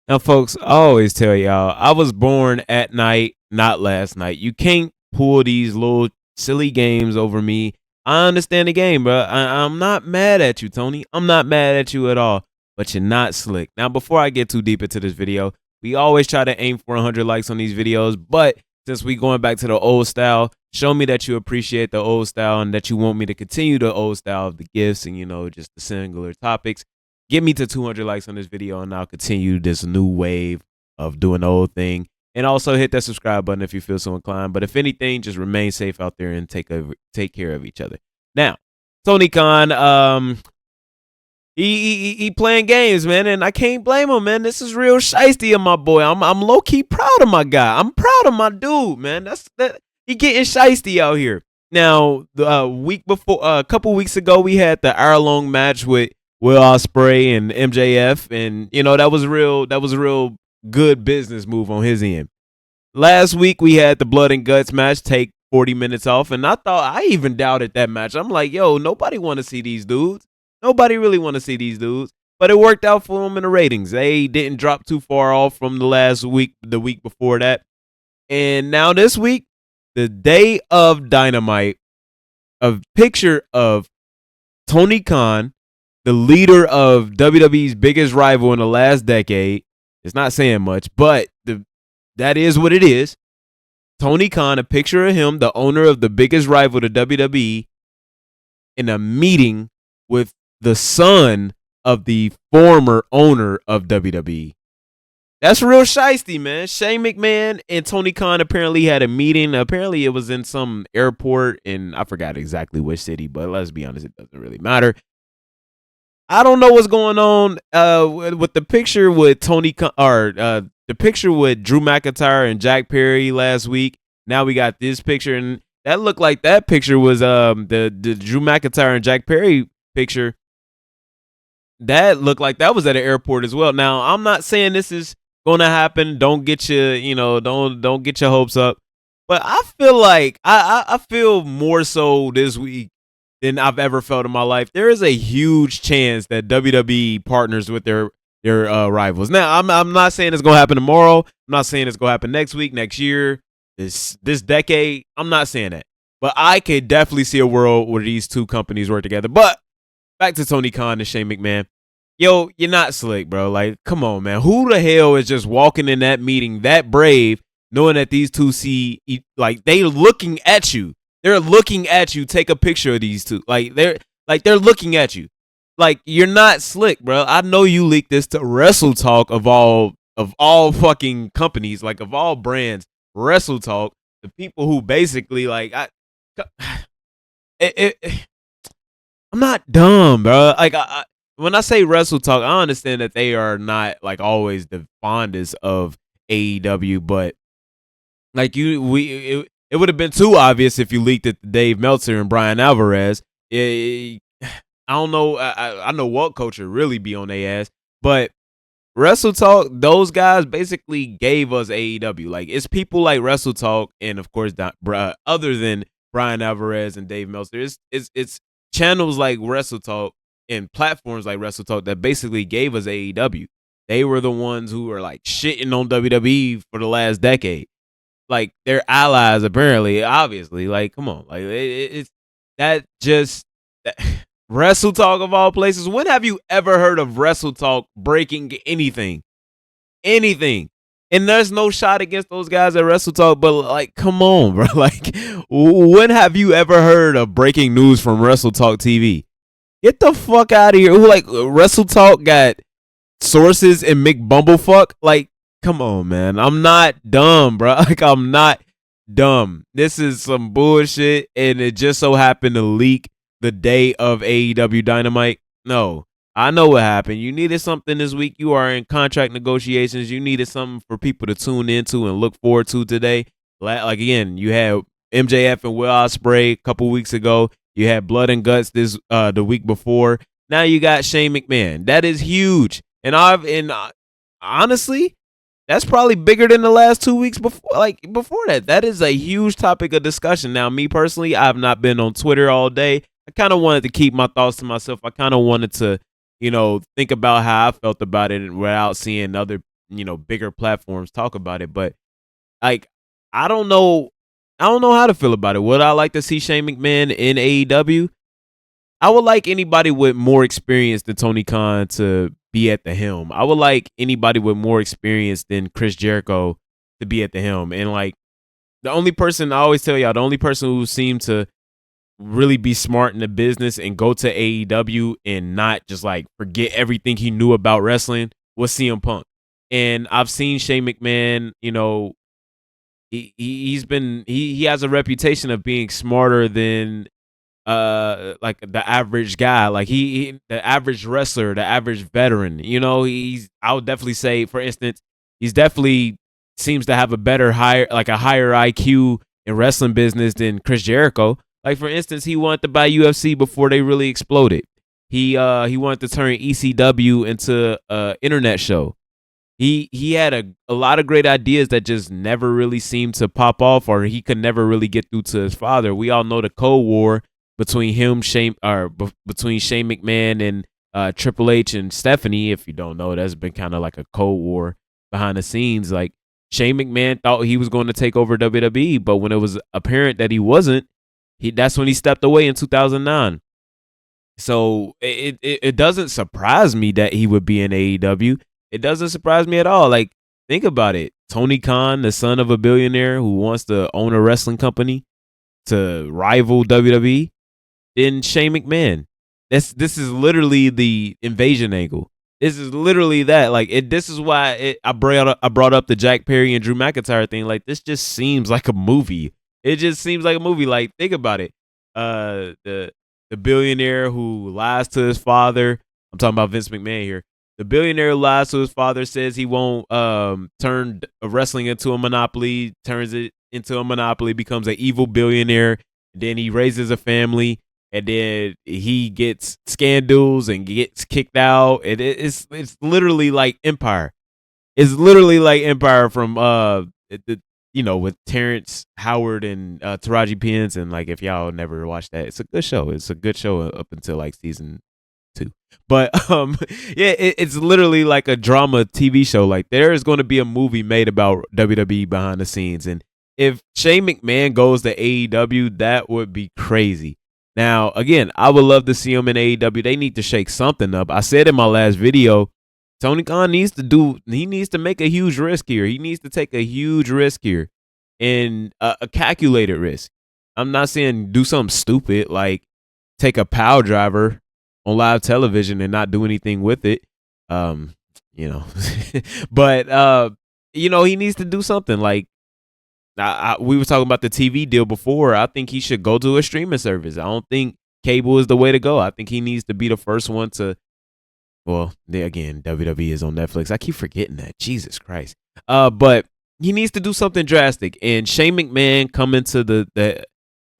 Now, folks, I always tell y'all, I was born at night, not last night. You can't pull these little silly games over me. I understand the game, bro. I'm not mad at you, Tony. I'm not mad at you at all, but you're not slick. Now, before I get too deep into this video, we always try to aim for 100 likes on these videos, but since we going back to the old style, show me that you appreciate the old style and that you want me to continue the old style of the gifts and, just the singular topics. Get me to 200 likes on this video and I'll continue this new wave of doing the old thing. And also hit that subscribe button if you feel so inclined. But if anything, just remain safe out there and take care of each other. Now, Tony Khan, he playing games, man, and I can't blame him, man. This is real shiesty of my boy. I'm low key proud of my guy. I'm proud of my dude, man. That he getting shiesty out here. Now, the week before, a couple weeks ago, we had the hour-long match with Will Ospreay and MJF, and that was real. That was a real good business move on his end. Last week we had the Blood and Guts match take 40 minutes off, and I even doubted that match. I'm like, yo, nobody want to see these dudes. Nobody really want to see these dudes, but it worked out for them in the ratings. They didn't drop too far off from the last week, the week before that, and now this week, the day of Dynamite, a picture of Tony Khan, the leader of WWE's biggest rival in the last decade. It's not saying much, but that is what it is. Tony Khan, a picture of him, the owner of the biggest rival to WWE, in a meeting with the son of the former owner of WWE. That's real shiesty, man. Shane McMahon and Tony Khan apparently had a meeting. Apparently it was in some airport in, I forgot exactly which city, but let's be honest, it doesn't really matter. I don't know what's going on with the picture with Tony or the picture with Drew McIntyre and Jack Perry last week. Now we got this picture, and that looked like that picture was the Drew McIntyre and Jack Perry picture. That looked like that was at an airport as well. Now I'm not saying this is going to happen. Don't get don't get your hopes up. But I feel like I feel more so this week than I've ever felt in my life. There is a huge chance that WWE partners with their rivals. Now, I'm not saying it's gonna happen tomorrow. I'm not saying it's gonna happen next week, next year, this decade. I'm not saying that, but I could definitely see a world where these two companies work together. But back to Tony Khan and Shane McMahon. Yo, you're not slick, bro. Like, come on, man. Who the hell is just walking in that meeting that brave, knowing that these two they looking at you? They're looking at you. Take a picture of these two. They're looking at you. Like, you're not slick, bro. I know you leaked this to Wrestle Talk of all fucking companies, like of all brands. Wrestle Talk, the people who basically I'm not dumb, bro. Like when I say Wrestle Talk, I understand that they are not like always the fondest of AEW, but like it would have been too obvious if you leaked it to Dave Meltzer and Brian Alvarez. I don't know. I know what culture really be on their ass, but Wrestle Talk, those guys basically gave us AEW. Like, it's people like Wrestle Talk, and of course, other than Brian Alvarez and Dave Meltzer, it's channels like Wrestle Talk and platforms like Wrestle Talk that basically gave us AEW. They were the ones who were like shitting on WWE for the last decade. Like, they're allies, apparently, obviously. Like, come on. Like, it's that just Wrestle Talk of all places. When have you ever heard of Wrestle Talk breaking anything? Anything. And there's no shot against those guys at Wrestle Talk, but like, come on, bro. Like, when have you ever heard of breaking news from Wrestle Talk TV? Get the fuck out of here. Who, like, Wrestle Talk got sources and Mick Bumblefuck? Like, come on, man. I'm not dumb, bro. Like, I'm not dumb. This is some bullshit, and it just so happened to leak the day of AEW Dynamite. No, I know what happened. You needed something this week. You are in contract negotiations. You needed something for people to tune into and look forward to today. Like, again, you had MJF and Will Ospreay a couple weeks ago. You had Blood and Guts the week before. Now you got Shane McMahon. That is huge. And honestly, that's probably bigger than the last 2 weeks before that. That is a huge topic of discussion. Now, me personally, I have not been on Twitter all day. I kind of wanted to keep my thoughts to myself. I kind of wanted to, think about how I felt about it without seeing other bigger platforms talk about it. But like, I don't know, how to feel about it. Would I like to see Shane McMahon in AEW? I would like anybody with more experience than Tony Khan to be at the helm. I would like anybody with more experience than Chris Jericho to be at the helm. And like, the only person, I always tell y'all, the only person who seemed to really be smart in the business and go to AEW and not just like forget everything he knew about wrestling was CM Punk. And I've seen Shane McMahon, he has a reputation of being smarter than like the average guy, like the average wrestler, the average veteran. I would definitely say, for instance, he's definitely seems to have a higher IQ in wrestling business than Chris Jericho. Like, for instance, he wanted to buy UFC before they really exploded. He wanted to turn ECW into a internet show. He had a lot of great ideas that just never really seemed to pop off, or he could never really get through to his father. We all know the Cold War between between Shane McMahon and Triple H and Stephanie. If you don't know, that's been kind of like a Cold War behind the scenes. Like, Shane McMahon thought he was going to take over WWE, but when it was apparent that he wasn't, that's when he stepped away in 2009. So it doesn't surprise me that he would be in AEW. It doesn't surprise me at all. Like, think about it. Tony Khan, the son of a billionaire who wants to own a wrestling company to rival WWE, then Shane McMahon. This is literally the invasion angle. This is literally that. Like, this is why I brought up the Jack Perry and Drew McIntyre thing. Like, this just seems like a movie. It just seems like a movie. Like, think about it. The billionaire who lies to his father. I'm talking about Vince McMahon here. The billionaire lies to his father, says he won't turn wrestling into a monopoly, turns it into a monopoly, becomes an evil billionaire. Then he raises a family, and then he gets scandals and gets kicked out. It's literally like Empire. It's literally like Empire from with Terrence Howard and Taraji P. Henson. Like, if y'all never watched that, it's a good show. It's a good show up until like season 2. But yeah, it's literally like a drama TV show. Like, there is going to be a movie made about WWE behind the scenes, and if Shane McMahon goes to AEW, that would be crazy. Now, again, I would love to see him in AEW. They need to shake something up. I said in my last video, Tony Khan needs to make a huge risk here. He needs to take a huge risk here, and a calculated risk. I'm not saying do something stupid like take a power driver on live television and not do anything with it. But he needs to do something. Like, we were talking about the TV deal before. I think he should go to a streaming service. I don't think cable is the way to go. I think he needs to be the first one to. Well, again, WWE is on Netflix. I keep forgetting that. Jesus Christ. But he needs to do something drastic. And Shane McMahon coming to the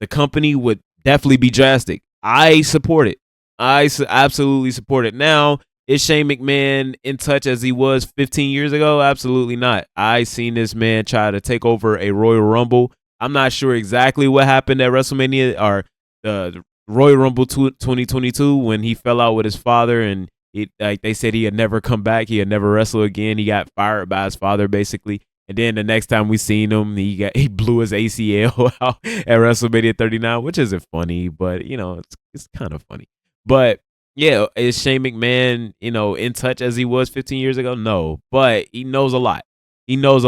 company would definitely be drastic. I support it. I absolutely support it. Now, is Shane McMahon in touch as he was 15 years ago? Absolutely not. I seen this man try to take over a Royal Rumble. I'm not sure exactly what happened at WrestleMania or the Royal Rumble 2022 when he fell out with his father, and they said he had never come back. He had never wrestled again. He got fired by his father, basically. And then the next time we seen him, he blew his ACL out at WrestleMania 39, which isn't funny, but it's kind of funny. But yeah, is Shane McMahon, in touch as he was 15 years ago? No, but he knows a lot. He knows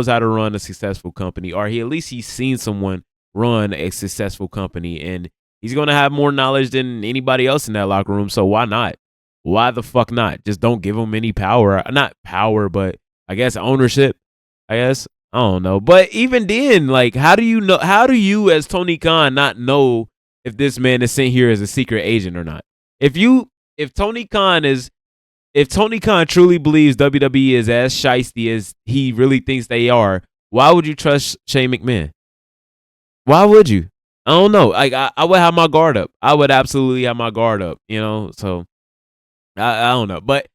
how to run a successful company, or he's seen someone run a successful company, and he's going to have more knowledge than anybody else in that locker room. So why not? Why the fuck not? Just don't give him any power. Not power, but I guess ownership. I don't know. But even then, like, how do you as Tony Khan not know if this man is sent here as a secret agent or not? If Tony Khan truly believes WWE is as shiesty as he really thinks they are, why would you trust Shane McMahon? Why would you? I don't know. Like, I would have my guard up. I would absolutely have my guard up, so I don't know. But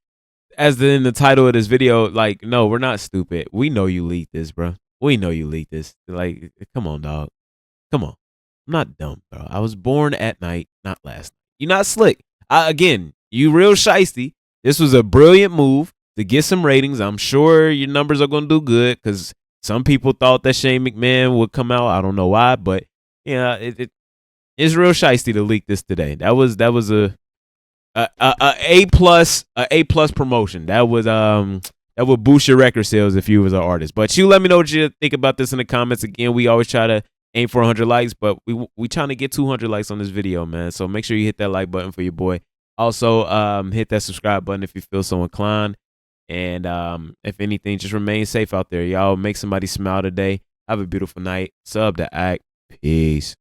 as in the title of this video, like, no, we're not stupid. We know you leaked this, bro. We know you leaked this. Like, come on, dog. Come on. I'm not dumb, bro. I was born at night, not last night. You're not slick. Again, you real shiesty. This was a brilliant move to get some ratings. I'm sure your numbers are going to do good because some people thought that Shane McMahon would come out. I don't know why, but yeah, it's real shiesty to leak this today. That was A plus promotion. That would boost your record sales if you was an artist. But you let me know what you think about this in the comments. Again, we always try to aim for 100 likes, but we trying to get 200 likes on this video, man. So make sure you hit that like button for your boy. Also, hit that subscribe button if you feel so inclined. And if anything, just remain safe out there, y'all. Make somebody smile today. Have a beautiful night. Sub to Act. Peace.